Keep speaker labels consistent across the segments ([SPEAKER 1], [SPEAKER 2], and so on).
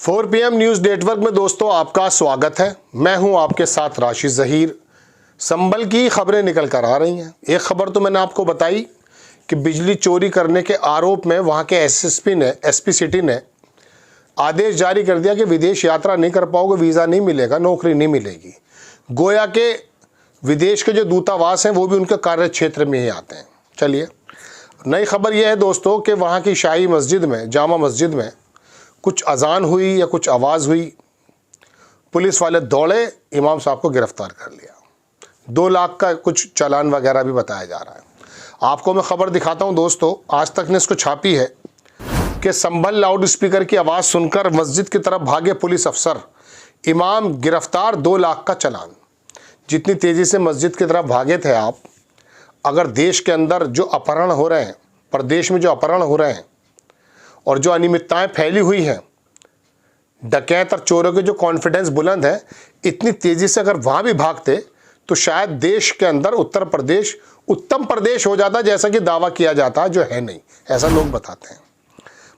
[SPEAKER 1] 4 PM news network में दोस्तों आपका स्वागत है। मैं हूं आपके साथ राशिद ज़हीर। संभल की खबरें निकल कर आ रही हैं। एक खबर तो मैंने आपको बताई कि बिजली चोरी करने के आरोप में वहां के एसपी सिटी ने आदेश जारी कर दिया कि विदेश यात्रा नहीं कर पाओगे, वीज़ा नहीं मिलेगा, नौकरी नहीं मिलेगी। गोया के विदेश के जो दूतावास हैं वो भी उनके कार्य क्षेत्र में ही आते हैं। चलिए, नई खबर यह है दोस्तों कि वहाँ की शाही मस्जिद में, जामा मस्जिद में कुछ अजान हुई या कुछ आवाज़ हुई, पुलिस वाले दौड़े, इमाम साहब को गिरफ्तार कर लिया। 2 लाख का कुछ चालान वगैरह भी बताया जा रहा है। आपको मैं खबर दिखाता हूं दोस्तों, आज तक ने इसको छापी है कि संभल लाउड स्पीकर की आवाज़ सुनकर मस्जिद की तरफ भागे पुलिस अफसर, इमाम गिरफ्तार, 2 लाख का चालान। जितनी तेज़ी से मस्जिद की तरफ भागे थे आप, अगर देश के अंदर जो अपहरण हो रहे हैं, प्रदेश में जो अपहरण हो रहे हैं और जो अनियमितताएं फैली हुई हैं, डकैत और चोरों के जो कॉन्फिडेंस बुलंद है, इतनी तेज़ी से अगर वहाँ भी भागते तो शायद देश के अंदर उत्तर प्रदेश उत्तम प्रदेश हो जाता, जैसा कि दावा किया जाता, जो है नहीं, ऐसा लोग बताते हैं।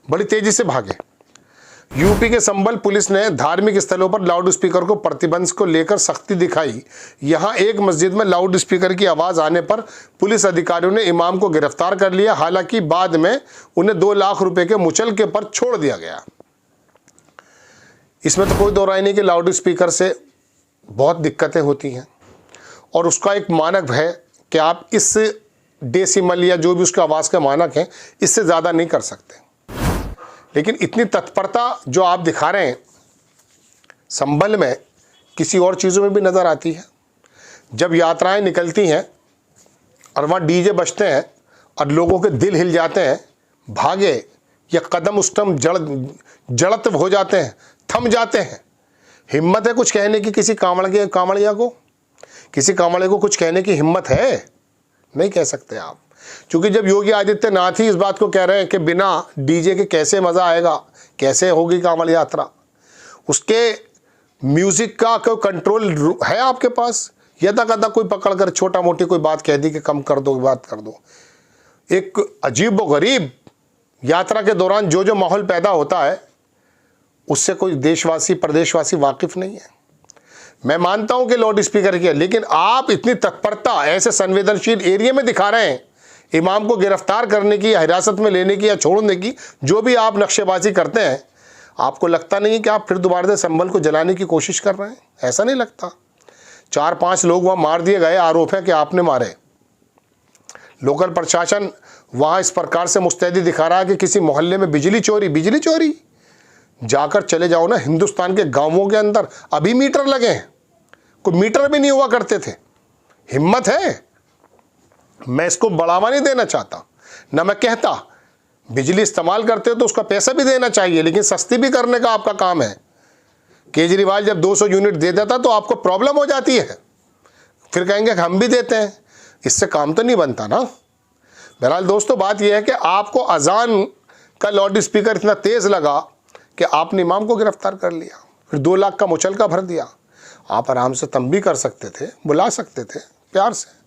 [SPEAKER 1] बड़ी तेज़ी से भागे। यूपी के संभल पुलिस ने धार्मिक स्थलों पर लाउड स्पीकर को प्रतिबंध को लेकर सख्ती दिखाई। यहां एक मस्जिद में लाउड स्पीकर की आवाज़ आने पर पुलिस अधिकारियों ने इमाम को गिरफ्तार कर लिया। हालांकि बाद में उन्हें 2 लाख रुपए के मुचलके पर छोड़ दिया गया। इसमें तो कोई दो राय नहीं कि लाउड स्पीकर से बहुत दिक्कतें होती हैं और उसका एक मानक है कि आप इस डेसिमल या जो भी उसका आवाज़ का मानक है, इससे ज़्यादा नहीं कर सकते। लेकिन इतनी तत्परता जो आप दिखा रहे हैं संभल में, किसी और चीज़ों में भी नज़र आती है। जब यात्राएं निकलती हैं और वहाँ डीजे बजते हैं और लोगों के दिल हिल जाते हैं, भागे या कदम उस टाइम जड़त हो जाते हैं, थम जाते हैं। हिम्मत है कुछ कहने की किसी कांवड़िया को? किसी कांवड़े को कुछ कहने की हिम्मत है? नहीं कह सकते आप, क्योंकि जब योगी आदित्यनाथ ही इस बात को कह रहे हैं कि बिना डीजे के कैसे मज़ा आएगा, कैसे होगी कांवड़ यात्रा, उसके म्यूज़िक का कोई कंट्रोल है आपके पास? यदा कदा कोई पकड़ कर छोटा मोटी कोई बात कह दी कि कम कर दो, बात कर दो। एक अजीब व गरीब यात्रा के दौरान जो माहौल पैदा होता है, उससे कोई देशवासी प्रदेशवासी वाकिफ नहीं है। मैं मानता हूं कि लाउड स्पीकर की है, लेकिन आप इतनी तत्परता ऐसे संवेदनशील एरिया में दिखा रहे हैं, इमाम को गिरफ्तार करने की, हिरासत में लेने की या छोड़ने की, जो भी आप नक्शेबाजी करते हैं, आपको लगता नहीं है कि आप फिर दोबारा से संभल को जलाने की कोशिश कर रहे हैं? ऐसा नहीं लगता। 4-5 लोग वहाँ मार दिए गए, आरोप है कि आपने मारे। लोकल प्रशासन वहाँ इस प्रकार से मुस्तैदी दिखा रहा है कि किसी मोहल्ले में बिजली चोरी, जाकर चले जाओ ना, हिंदुस्तान के गाँवों के अंदर अभी मीटर लगे हैं, कोई मीटर भी नहीं हुआ करते थे। हिम्मत है। मैं इसको बढ़ावा नहीं देना चाहता, ना मैं कहता बिजली इस्तेमाल करते हो तो उसका पैसा भी देना चाहिए, लेकिन सस्ती भी करने का आपका काम है। केजरीवाल जब 200 यूनिट दे देता तो आपको प्रॉब्लम हो जाती है, फिर कहेंगे कि हम भी देते हैं। इससे काम तो नहीं बनता ना। बहरहाल दोस्तों, बात यह है कि आपको अजान का लाउड स्पीकर इतना तेज़ लगा कि आपने इमाम को गिरफ्तार कर लिया, फिर 2 लाख का मुचलका भर दिया। आप आराम से तंबी कर सकते थे, बुला सकते थे प्यार से।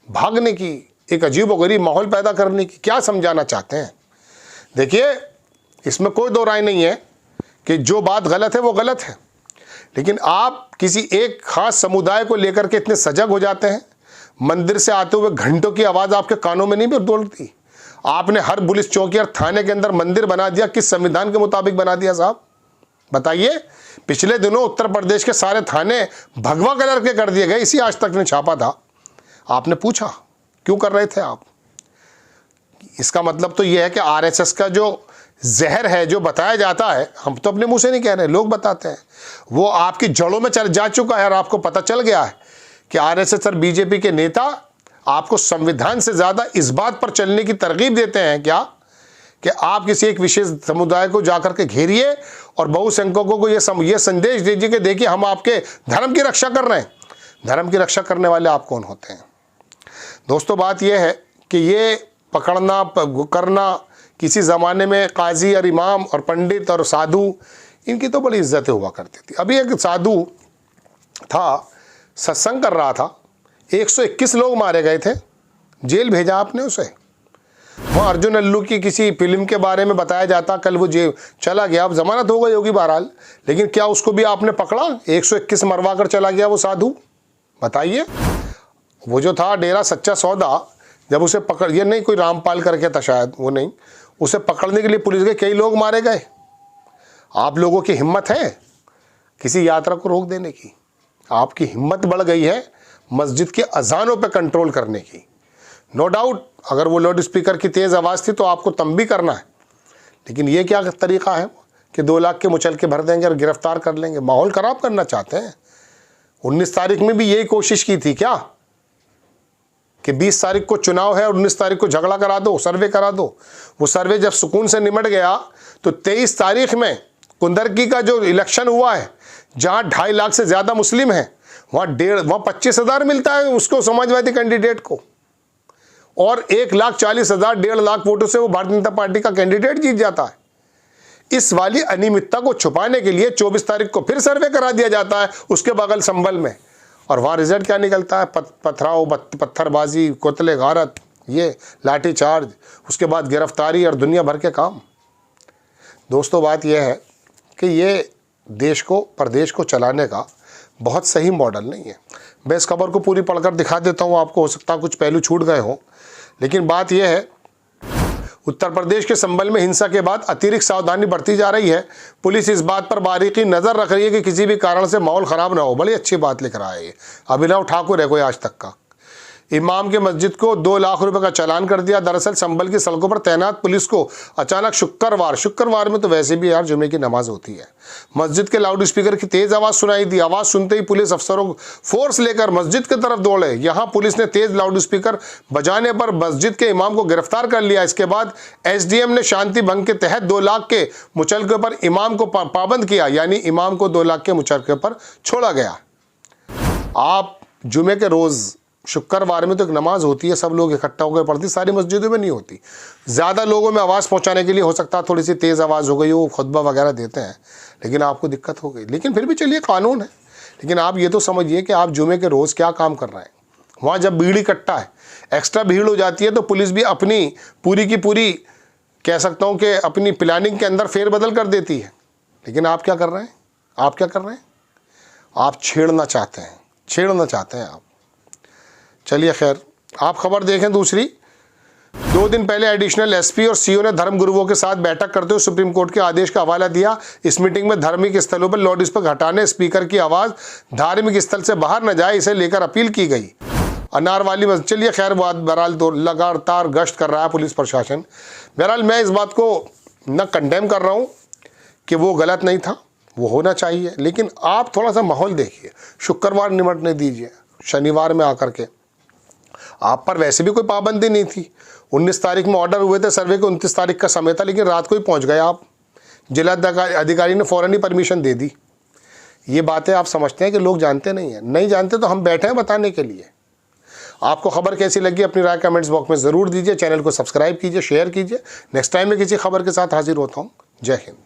[SPEAKER 1] भागने की, एक अजीब व गरीब माहौल पैदा करने की क्या समझाना चाहते हैं? देखिए, इसमें कोई दो राय नहीं है कि जो बात गलत है वो गलत है, लेकिन आप किसी एक खास समुदाय को लेकर के इतने सजग हो जाते हैं। मंदिर से आते हुए घंटों की आवाज़ आपके कानों में नहीं डोलती? आपने हर पुलिस चौकी और थाने के अंदर मंदिर बना दिया, किस संविधान के मुताबिक बना दिया साहब? बताइए। पिछले दिनों उत्तर प्रदेश के सारे थाने भगवा कलर के कर दिए गए, इसी आज तक ने छापा था। आपने पूछा क्यों कर रहे थे आप? इसका मतलब तो यह है कि आरएसएस का जो जहर है, जो बताया जाता है, हम तो अपने मुंह से नहीं कह रहे, लोग बताते हैं, वो आपकी जड़ों में चल जा चुका है और आपको पता चल गया है कि आरएसएस और बीजेपी के नेता आपको संविधान से ज़्यादा इस बात पर चलने की तरगीब देते हैं क्या कि आप किसी एक विशेष समुदाय को जाकर के घेरिए और बहुसंख्यकों को ये संदेश दीजिए कि देखिए हम आपके धर्म की रक्षा कर रहे हैं। धर्म की रक्षा करने वाले आप कौन होते हैं? दोस्तों, बात यह है कि ये पकड़ना करना, किसी ज़माने में काजी और इमाम और पंडित और साधु, इनकी तो बड़ी इज्जतें हुआ करती थी। अभी एक साधु था, सत्संग कर रहा था, 121 लोग मारे गए थे, जेल भेजा आपने उसे। वहाँ अर्जुन अल्लू की किसी फिल्म के बारे में बताया जाता, कल वो जेल चला गया, अब जमानत हो गई होगी बहरहाल, लेकिन क्या उसको भी आपने पकड़ा? 121 मरवा कर चला गया वो साधु, बताइए। वो जो था डेरा सच्चा सौदा, जब उसे पकड़, ये नहीं कोई रामपाल करके था शायद, वो नहीं, उसे पकड़ने के लिए पुलिस के कई लोग मारे गए। आप लोगों की हिम्मत है किसी यात्रा को रोक देने की? आपकी हिम्मत बढ़ गई है मस्जिद के अजानों पे कंट्रोल करने की। नो डाउट अगर वो लाउड स्पीकर की तेज़ आवाज़ थी तो आपको तंबी करना है, लेकिन ये क्या तरीका है कि 2 लाख के मुचल के भर देंगे और गिरफ्तार कर लेंगे? माहौल ख़राब करना चाहते हैं। 19 तारीख में भी यही कोशिश की थी क्या कि 20 तारीख को चुनाव है और 19 तारीख को झगड़ा करा दो, सर्वे करा दो। वो सर्वे जब सुकून से निमट गया तो 23 तारीख में कुंदरकी का जो इलेक्शन हुआ है, जहाँ 2.5 लाख से ज़्यादा मुस्लिम हैं, वहाँ 25,000 मिलता है उसको, समाजवादी कैंडिडेट को, और 1,40,000 1.5 लाख वोटों से वो भारतीय जनता पार्टी का कैंडिडेट जीत जाता है। इस वाली अनियमितता को छुपाने के लिए 24 तारीख को फिर सर्वे करा दिया जाता है उसके बगल संभल में, और वहाँ रिजल्ट क्या निकलता है? पथराव, पत्थरबाजी, कोतले गारत, ये लाठी चार्ज, उसके बाद गिरफ्तारी और दुनिया भर के काम। दोस्तों बात यह है कि ये देश को, प्रदेश को चलाने का बहुत सही मॉडल नहीं है। मैं इस खबर को पूरी पढ़कर दिखा देता हूँ आपको, हो सकता है कुछ पहलू छूट गए हों, लेकिन बात यह है उत्तर प्रदेश के संभल में हिंसा के बाद अतिरिक्त सावधानी बरती जा रही है। पुलिस इस बात पर बारीकी नज़र रख रही है कि किसी भी कारण से माहौल ख़राब ना हो। बड़ी अच्छी बात लिख रहा है ये अभिनव ठाकुर है कोई आज तक का। इमाम के मस्जिद को 2 लाख रुपए का चालान कर दिया। दरअसल संभल की सड़कों पर तैनात पुलिस को अचानक शुक्रवार में तो वैसे भी यार जुमे की नमाज होती है, मस्जिद के लाउड स्पीकर की तेज़ आवाज़ सुनाई दी। आवाज़ सुनते ही पुलिस अफसरों फोर्स लेकर मस्जिद की तरफ दौड़े। यहाँ पुलिस ने तेज़ लाउड स्पीकर बजाने पर मस्जिद के इमाम को गिरफ्तार कर लिया। इसके बाद SDM ने शांति भंग के तहत 2 लाख के मुचलके पर इमाम को पाबंद किया, यानी इमाम को 2 लाख के मुचलके पर छोड़ा गया। आप जुमे के रोज़ शुक्रवार में तो एक नमाज होती है, सब लोग इकट्ठा होकर पढ़ती, सारी मस्जिदों में नहीं होती। ज़्यादा लोगों में आवाज़ पहुंचाने के लिए हो सकता है थोड़ी सी तेज़ आवाज़ हो गई हो, खुतबा वगैरह देते हैं, लेकिन आपको दिक्कत हो गई। लेकिन फिर भी चलिए कानून है, लेकिन आप ये तो समझिए कि आप जुमे के रोज़ क्या काम कर रहे हैं। वहाँ जब भीड़ इकट्ठा है, एक्स्ट्रा भीड़ हो जाती है, तो पुलिस भी अपनी पूरी की पूरी कह सकता हूँ कि अपनी प्लानिंग के अंदर फेरबदल कर देती है। लेकिन आप क्या कर रहे हैं? आप क्या कर रहे हैं? आप छेड़ना चाहते हैं आप। चलिए खैर, आप खबर देखें दूसरी। 2 दिन पहले एडिशनल SP और CO ने धर्म गुरुओं के साथ बैठक करते हुए सुप्रीम कोर्ट के आदेश का हवाला दिया। इस मीटिंग में धार्मिक स्थलों पर लाउड स्पीकर हटाने, स्पीकर की आवाज़ धार्मिक स्थल से बाहर न जाए, इसे लेकर अपील की गई। अनारवाली मस्जिद, चलिए खैर बात बहरहाल तो लगातार गश्त कर रहा है पुलिस प्रशासन। बहरहाल मैं इस बात को न कंडेम कर रहा हूँ कि वो गलत नहीं था, वो होना चाहिए, लेकिन आप थोड़ा सा माहौल देखिए। शुक्रवार निमटने दीजिए, शनिवार में आकर के आप पर वैसे भी कोई पाबंदी नहीं थी। 19 तारीख में ऑर्डर हुए थे सर्वे को, 29 तारीख का समय था, लेकिन रात को ही पहुंच गए आप। जिला अधिकारी ने फ़ौरन ही परमिशन दे दी। ये बातें आप समझते हैं कि लोग जानते नहीं हैं? नहीं जानते तो हम बैठे हैं बताने के लिए। आपको खबर कैसी लगी अपनी राय कमेंट्स बॉक्स में ज़रूर दीजिए। चैनल को सब्सक्राइब कीजिए, शेयर कीजिए। नेक्स्ट टाइम मैं किसी खबर के साथ हाजिर होता हूँ। जय हिंद।